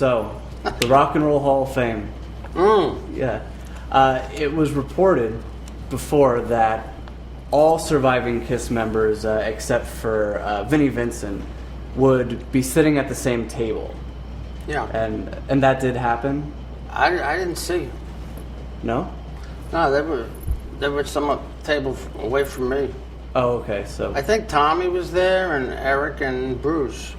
So, the Rock and Roll Hall of Fame. Yeah. It was reported before that all surviving KISS members, except for Vinnie Vincent, would be sitting at the same table. Yeah. And that did happen? I didn't see. No? No, they were some table away from me. Oh, okay. So I think Tommy was there and Eric and Bruce.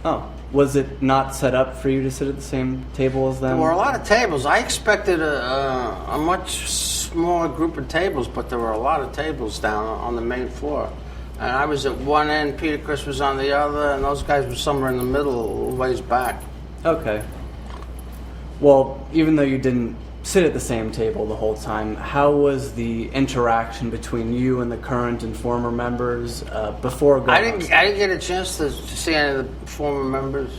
Oh, was it not set up for you to sit at the same table as them? There were a lot of tables. I expected a much smaller group of tables, but there were a lot of tables down on the main floor. And I was at one end, Peter Criss was on the other, and those guys were somewhere in the middle, a ways back. Okay. Well, even though you didn't sit at the same table the whole time, how was the interaction between you and the current and former members before going? I didn't get a chance to see any of the former members.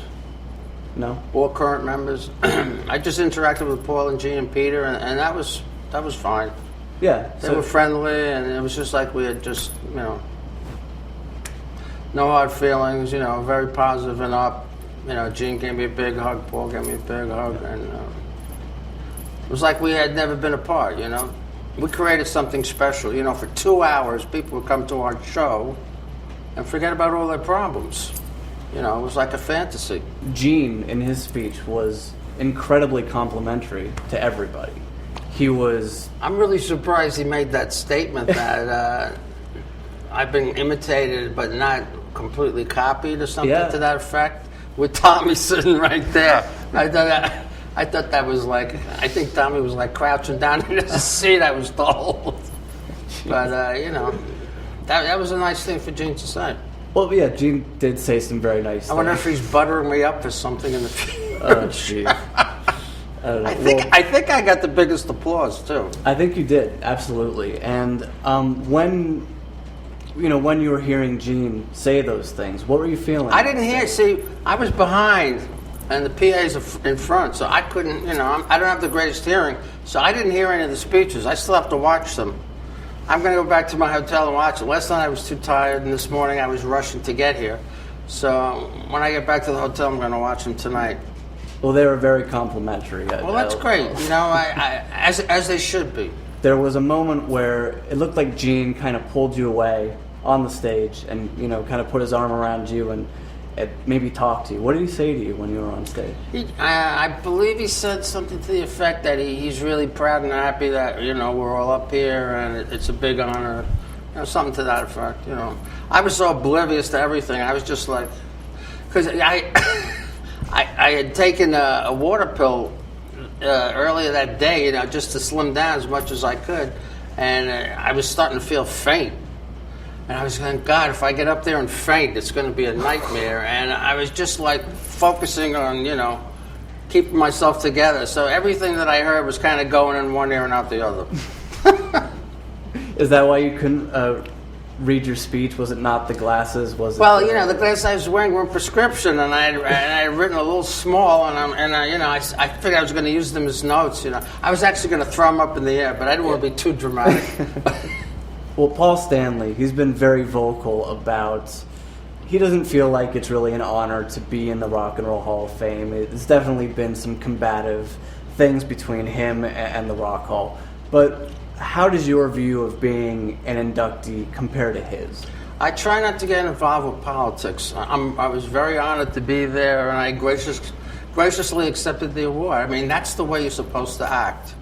No? Or current members. I just interacted with Paul and Gene and Peter, and that was fine. Yeah. They were friendly, and it was just like we had just, no hard feelings, very positive and up. Gene gave me a big hug, Paul gave me a big hug, and it was like we had never been apart, We created something special, for 2 hours people would come to our show and forget about all their problems. It was like a fantasy. Gene, in his speech, was incredibly complimentary to everybody. I'm really surprised he made that statement that I've been imitated but not completely copied or something to that effect, with Tommy sitting right there. I thought that was I think Tommy was crouching down in his seat, I was told. But, that was a nice thing for Gene to say. Well, yeah, Gene did say some very nice things. I wonder if he's buttering me up for something in the future. Oh, gee. I think I got the biggest applause, too. I think you did, absolutely. And when you were hearing Gene say those things, what were you feeling? I didn't hear. See, I was behind, and the PA's in front, so I couldn't. I don't have the greatest hearing, so I didn't hear any of the speeches. I still have to watch them. I'm going to go back to my hotel and watch it. Last night I was too tired, and this morning I was rushing to get here. So when I get back to the hotel, I'm going to watch them tonight. Well, they were very complimentary. Well, that's great. As they should be. There was a moment where it looked like Gene kind of pulled you away on the stage and, kind of put his arm around you and maybe talked to you. What did he say to you when you were on stage? I believe he said something to the effect that he's really proud and happy that, we're all up here and it's a big honor. Something to that effect, I was so oblivious to everything. I was just because I had taken a water pill earlier that day, just to slim down as much as I could, and I was starting to feel faint. And I was going, God, if I get up there and faint, it's going to be a nightmare. And I was just focusing on, keeping myself together. So everything that I heard was kind of going in one ear and out the other. Is that why you couldn't read your speech? Was it not the glasses? The glasses I was wearing were prescription, and I had written a little small, I figured I was going to use them as notes. I was actually going to throw them up in the air, but I didn't want to be too dramatic. Well, Paul Stanley, he's been very vocal about he doesn't feel like it's really an honor to be in the Rock and Roll Hall of Fame. There's definitely been some combative things between him and the Rock Hall. But how does your view of being an inductee compare to his? I try not to get involved with politics. I was very honored to be there, and I graciously accepted the award. I mean, that's the way you're supposed to act.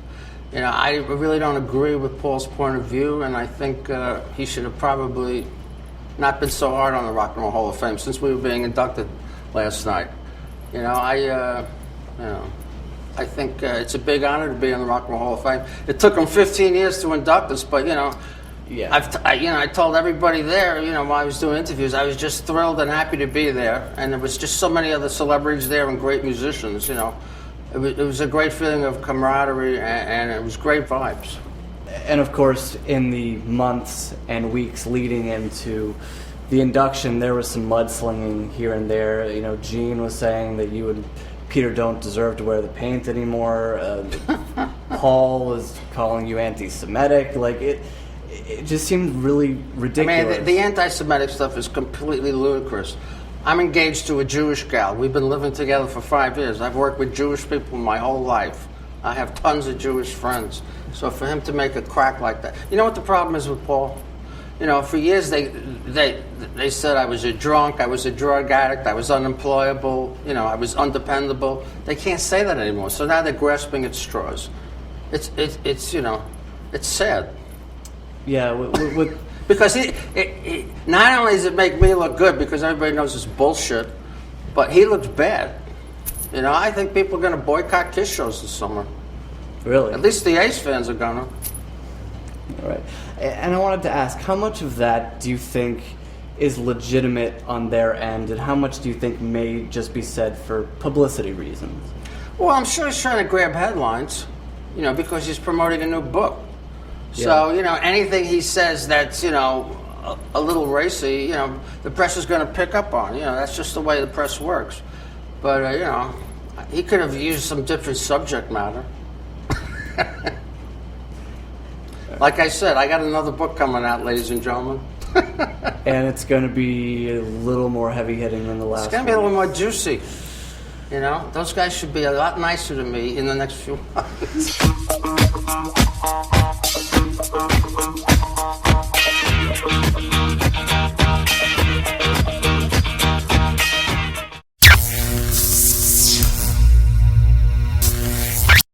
I really don't agree with Paul's point of view, and I think he should have probably not been so hard on the Rock and Roll Hall of Fame since we were being inducted last night. I think it's a big honor to be in the Rock and Roll Hall of Fame. It took him 15 years to induct us, but I told everybody there, while I was doing interviews, I was just thrilled and happy to be there, and there was just so many other celebrities there and great musicians. It was a great feeling of camaraderie, and it was great vibes. And of course, in the months and weeks leading into the induction, there was some mudslinging here and there. Gene was saying that you and Peter don't deserve to wear the paint anymore. Paul was calling you anti-Semitic. It just seemed really ridiculous. I mean, the anti-Semitic stuff is completely ludicrous. I'm engaged to a Jewish gal. We've been living together for 5 years. I've worked with Jewish people my whole life. I have tons of Jewish friends. So for him to make a crack like that, you know what the problem is with Paul? You know, for years they said I was a drunk, I was a drug addict, I was unemployable, you know, I was undependable. They can't say that anymore. So now they're grasping at straws. It's you know, it's sad. Yeah, with Because he not only does it make me look good because everybody knows it's bullshit, but he looks bad. You know, I think people are going to boycott KISS shows this summer. really. At least the Ace fans are going to. All right. And I wanted to ask, how much of that do you think is legitimate on their end, and how much do you think may just be said for publicity reasons? Well, I'm sure he's trying to grab headlines, you know, because he's promoting a new book. So, you know, anything he says that's, you know, a little racy, you know, the press is going to pick up on. You know, that's just the way the press works. But, you know, he could have used some different subject matter. Like I said, I got another book coming out, ladies and gentlemen. And it's going to be a little more heavy-hitting than the last one. It's going to be a little more juicy. You know, those guys should be a lot nicer to me in the next few months.